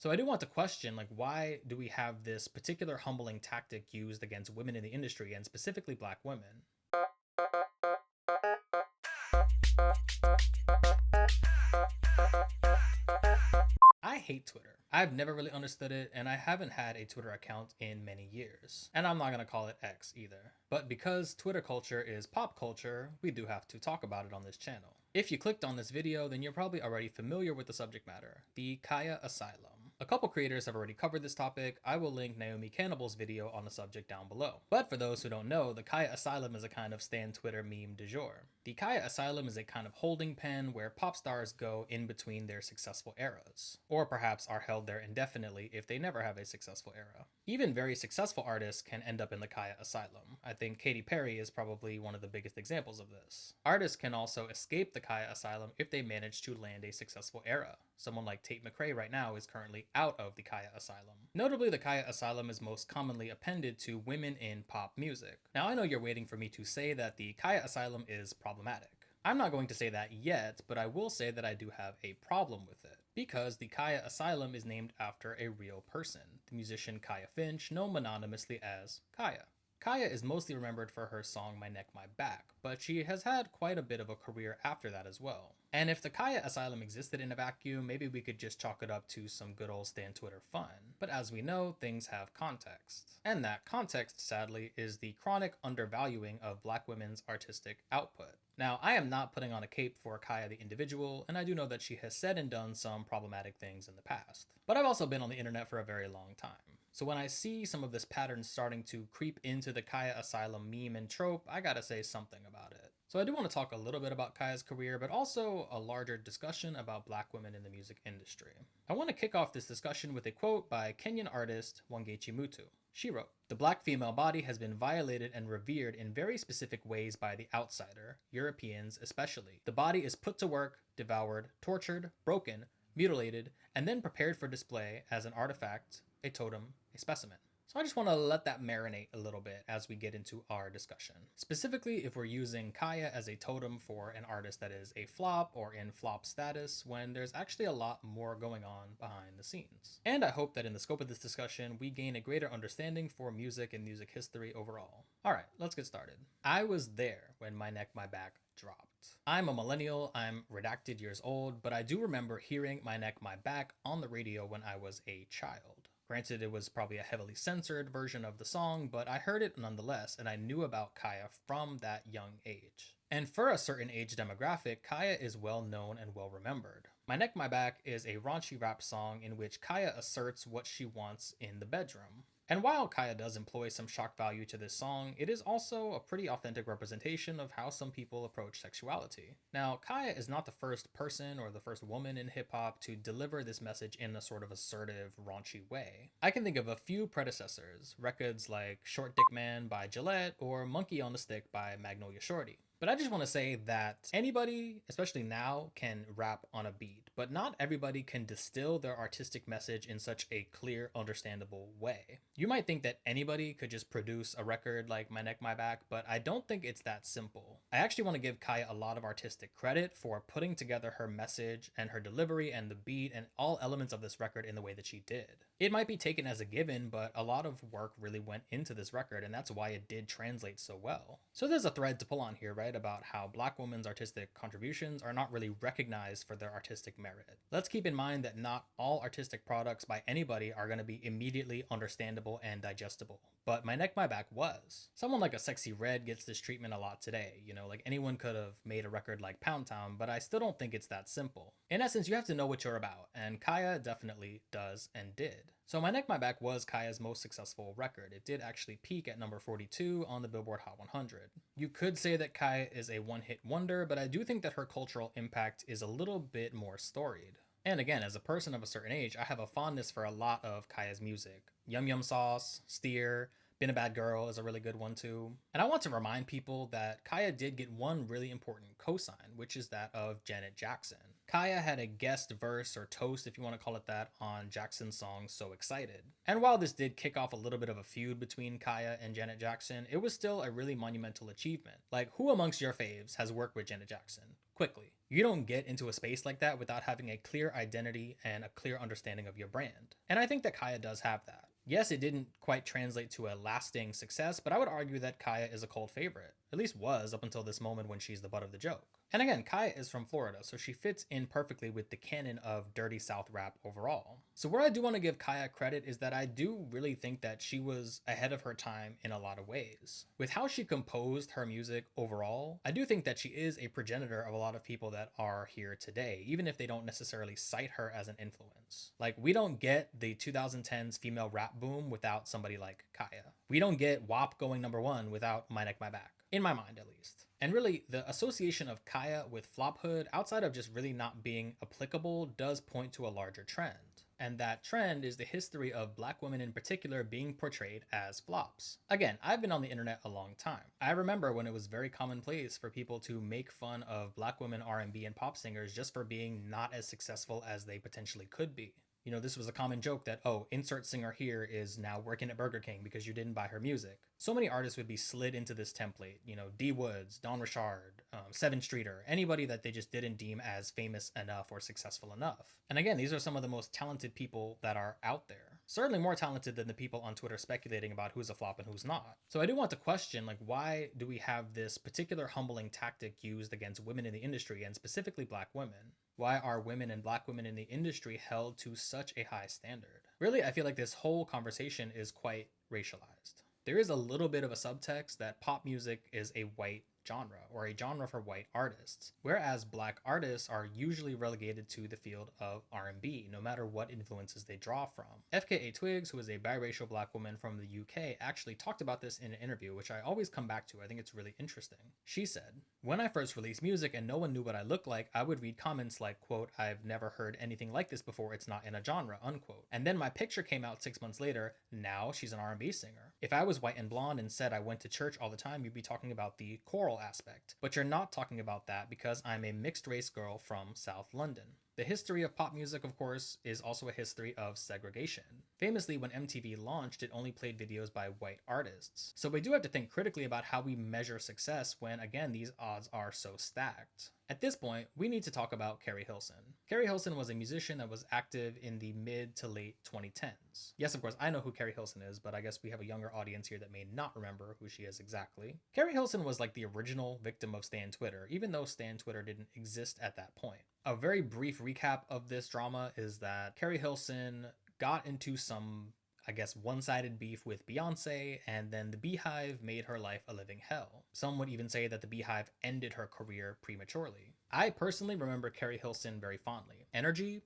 So I do want to question, like, why do we have this particular humbling tactic used against women in the industry and specifically black women? I hate Twitter. I've never really understood it, and I haven't had a Twitter account in many years. And I'm not gonna call it X either. But because Twitter culture is pop culture, we do have to talk about it on this channel. If you clicked on this video, then you're probably already familiar with the subject matter, the Khia Asylum. A couple creators have already covered this topic. I will link Naomi Cannibal's video on the subject down below. But for those who don't know, the Khia Asylum is a kind of stan Twitter meme du jour. The Khia Asylum is a kind of holding pen where pop stars go in between their successful eras, or perhaps are held there indefinitely if they never have a successful era. Even very successful artists can end up in the Khia Asylum. I think Katy Perry is probably one of the biggest examples of this. Artists can also escape the Khia Asylum if they manage to land a successful era. Someone like Tate McRae right now is currently out of the Khia Asylum. Notably, the Khia Asylum is most commonly appended to women in pop music. Now, I know you're waiting for me to say that the Khia Asylum is problematic. I'm not going to say that yet, but I will say that I do have a problem with it, because the Khia Asylum is named after a real person, the musician Khia Finch, known mononymously as Khia. Khia is mostly remembered for her song My Neck, My Back, but she has had quite a bit of a career after that as well. And if the Khia Asylum existed in a vacuum, maybe we could just chalk it up to some good old stan Twitter fun. But as we know, things have context. And that context, sadly, is the chronic undervaluing of black women's artistic output. Now, I am not putting on a cape for Khia the individual, and I do know that she has said and done some problematic things in the past. But I've also been on the internet for a very long time. So when I see some of this pattern starting to creep into the Khia Asylum meme and trope, I gotta say something about it. So I do want to talk a little bit about Khia's career, but also a larger discussion about black women in the music industry. I want to kick off this discussion with a quote by Kenyan artist Wangechi Mutu. She wrote, "The black female body has been violated and revered in very specific ways by the outsider, Europeans especially. The body is put to work, devoured, tortured, broken, mutilated, and then prepared for display as an artifact, a totem, a specimen." So I just want to let that marinate a little bit as we get into our discussion. Specifically, if we're using Khia as a totem for an artist that is a flop or in flop status, when there's actually a lot more going on behind the scenes. And I hope that in the scope of this discussion, we gain a greater understanding for music and music history overall. Alright, let's get started. I was there when My Neck, My Back dropped. I'm a millennial, I'm redacted years old, but I do remember hearing My Neck, My Back on the radio when I was a child. Granted, it was probably a heavily censored version of the song, but I heard it nonetheless, and I knew about Khia from that young age. And for a certain age demographic, Khia is well known and well remembered. My Neck, My Back is a raunchy rap song in which Khia asserts what she wants in the bedroom. And while Khia does employ some shock value to this song, it is also a pretty authentic representation of how some people approach sexuality. Now, Khia is not the first person or the first woman in hip-hop to deliver this message in a sort of assertive, raunchy way. I can think of a few predecessors, records like Short Dick Man by Gillette or Monkey on the Stick by Magnolia Shorty. But I just want to say that anybody, especially now, can rap on a beat, but not everybody can distill their artistic message in such a clear, understandable way. You might think that anybody could just produce a record like My Neck, My Back, but I don't think it's that simple. I actually want to give Khia a lot of artistic credit for putting together her message and her delivery and the beat and all elements of this record in the way that she did. It might be taken as a given, but a lot of work really went into this record, and that's why it did translate so well. So there's a thread to pull on here, right? About how black women's artistic contributions are not really recognized for their artistic merit. Let's keep in mind that not all artistic products by anybody are going to be immediately understandable and digestible, but My Neck, My Back was. Someone like a Sexy Red gets this treatment a lot today, you know, like anyone could have made a record like Pound Town, but I still don't think it's that simple. In essence, you have to know what you're about, and Khia definitely does and did. So My Neck, My Back was Khia's most successful record. It did actually peak at number 42 on the Billboard Hot 100. You could say that Khia is a one-hit wonder, but I do think that her cultural impact is a little bit more storied. And again, as a person of a certain age, I have a fondness for a lot of Khia's music. Yum Yum Sauce, Steer, Been a Bad Girl is a really good one too. And I want to remind people that Khia did get one really important cosign, which is that of Janet Jackson. Khia had a guest verse or toast, if you want to call it that, on Jackson's song So Excited. And while this did kick off a little bit of a feud between Khia and Janet Jackson, it was still a really monumental achievement. Like, who amongst your faves has worked with Janet Jackson? Quickly. You don't get into a space like that without having a clear identity and a clear understanding of your brand. And I think that Khia does have that. Yes, it didn't quite translate to a lasting success, but I would argue that Khia is a cult favorite. At least was up until this moment when she's the butt of the joke. And again, Khia is from Florida, so she fits in perfectly with the canon of dirty South rap overall. So where I do want to give Khia credit is that I do really think that she was ahead of her time in a lot of ways. With how she composed her music overall, I do think that she is a progenitor of a lot of people that are here today, even if they don't necessarily cite her as an influence. Like, we don't get the 2010s female rap boom without somebody like Khia. We don't get WAP going #1 without My Neck, My Back. In my mind, at least. And really, the association of Khia with flophood, outside of just really not being applicable, does point to a larger trend. And that trend is the history of black women in particular being portrayed as flops. Again, I've been on the internet a long time. I remember when it was very commonplace for people to make fun of black women R&B and pop singers just for being not as successful as they potentially could be. You know, this was a common joke that, oh, insert singer here is now working at Burger King because you didn't buy her music. So many artists would be slid into this template. You know, D Woods, Don Richard, Seven Streeter, anybody that they just didn't deem as famous enough or successful enough. And again, these are some of the most talented people that are out there. Certainly more talented than the people on Twitter speculating about who's a flop and who's not. So I do want to question, like, why do we have this particular humbling tactic used against women in the industry, and specifically black women? Why are women and black women in the industry held to such a high standard? Really, I feel like this whole conversation is quite racialized. There is a little bit of a subtext that pop music is a white genre, or a genre for white artists, whereas black artists are usually relegated to the field of R&B, no matter what influences they draw from. FKA Twigs, who is a biracial black woman from the UK, actually talked about this in an interview, which I always come back to. I think it's really interesting. She said, "When I first released music and no one knew what I looked like, I would read comments like, quote, 'I've never heard anything like this before, it's not in a genre,' unquote. And then my picture came out 6 months later, now she's an R&B singer. If I was white and blonde and said I went to church all the time, you'd be talking about the choral aspect. But you're not talking about that because I'm a mixed race girl from South London." The history of pop music, of course, is also a history of segregation. Famously, when MTV launched, it only played videos by white artists. So we do have to think critically about how we measure success when, again, these odds are so stacked. At this point, we need to talk about Carrie Hilson. Carrie Hilson was a musician that was active in the mid to late 2010s. Yes, of course, I know who Carrie Hilson is, but I guess we have a younger audience here that may not remember who she is exactly. Carrie Hilson was like the original victim of Stan Twitter, even though Stan Twitter didn't exist at that point. A very brief recap of this drama is that Carrie Hilson got into some, I guess, one-sided beef with Beyonce, and then the Beehive made her life a living hell. Some would even say that the Beehive ended her career prematurely. I personally remember Carrie Hilson very fondly. Energy,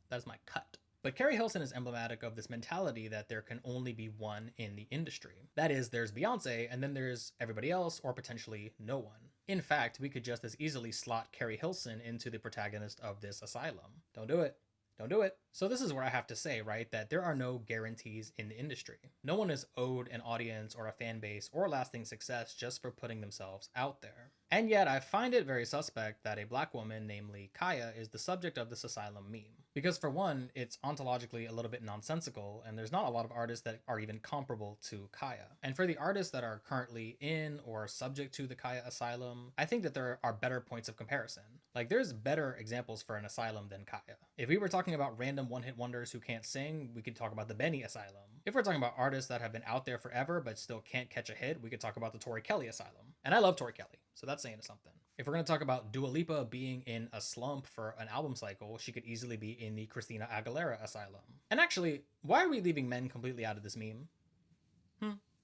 that's my cut. But Carrie Hilson is emblematic of this mentality that there can only be one in the industry. That is, there's Beyonce, and then there's everybody else, or potentially no one. In fact, we could just as easily slot Carrie Hilson into the protagonist of this asylum. Don't do it. Don't do it. So this is where I have to say, right, that there are no guarantees in the industry. No one is owed an audience or a fan base or lasting success just for putting themselves out there. And yet I find it very suspect that a black woman, namely Khia, is the subject of this asylum meme. Because for one, it's ontologically a little bit nonsensical, and there's not a lot of artists that are even comparable to Khia. And for the artists that are currently in or subject to the Khia Asylum, I think that there are better points of comparison. Like, there's better examples for an asylum than Khia. If we were talking about random one-hit wonders who can't sing, we could talk about the Benny Asylum. If we're talking about artists that have been out there forever but still can't catch a hit, we could talk about the Tori Kelly Asylum. And I love Tori Kelly, so that's saying something. If we're going to talk about Dua Lipa being in a slump for an album cycle, she could easily be in the Christina Aguilera Asylum. And actually, why are we leaving men completely out of this meme?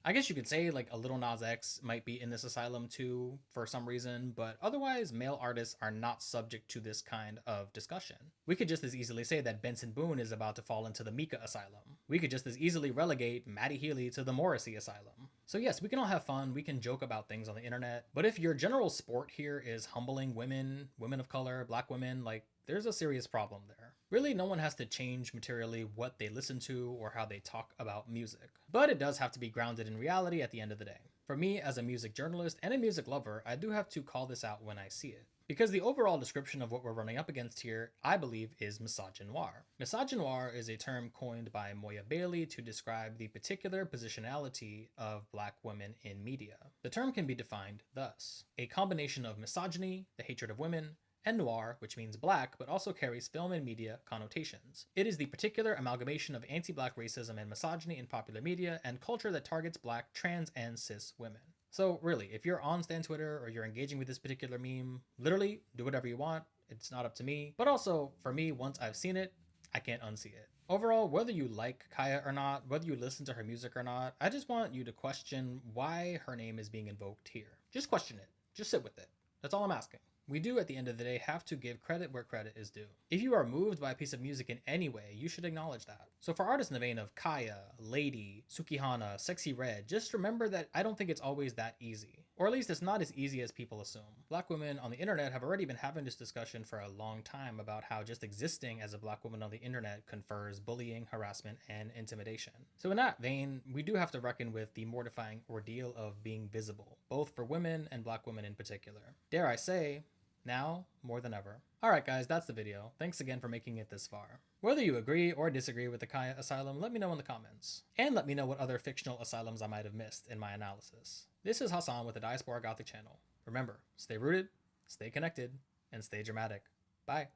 I guess you could say like a Lil Nas X might be in this asylum too for some reason, but otherwise male artists are not subject to this kind of discussion. We could just as easily say that Benson Boone is about to fall into the Mika Asylum. We could just as easily relegate Maddie Healy to the Morrissey Asylum. So yes, we can all have fun, we can joke about things on the internet, but if your general sport here is humbling women, women of color, black women, like, there's a serious problem there. Really, no one has to change materially what they listen to or how they talk about music. But it does have to be grounded in reality at the end of the day. For me, as a music journalist and a music lover, I do have to call this out when I see it. Because the overall description of what we're running up against here, I believe, is misogynoir. Misogynoir is a term coined by Moya Bailey to describe the particular positionality of black women in media. The term can be defined thus: a combination of misogyny, the hatred of women, and noir, which means black, but also carries film and media connotations. It is the particular amalgamation of anti-black racism and misogyny in popular media and culture that targets black, trans, and cis women. So really, if you're on Stan Twitter or you're engaging with this particular meme, literally do whatever you want. It's not up to me. But also, for me, once I've seen it, I can't unsee it. Overall, whether you like Khia or not, whether you listen to her music or not, I just want you to question why her name is being invoked here. Just question it. Just sit with it. That's all I'm asking. We do, at the end of the day, have to give credit where credit is due. If you are moved by a piece of music in any way, you should acknowledge that. So for artists in the vein of Khia, Lady, Sukihana, Sexy Red, just remember that I don't think it's always that easy. Or at least it's not as easy as people assume. Black women on the internet have already been having this discussion for a long time about how just existing as a black woman on the internet confers bullying, harassment, and intimidation. So in that vein, we do have to reckon with the mortifying ordeal of being visible, both for women and black women in particular. Dare I say, now more than ever. Alright guys, that's the video. Thanks again for making it this far. Whether you agree or disagree with the Khia Asylum, let me know in the comments. And let me know what other fictional asylums I might have missed in my analysis. This is Hassan with the Diaspora Gothic channel. Remember, stay rooted, stay connected, and stay dramatic. Bye.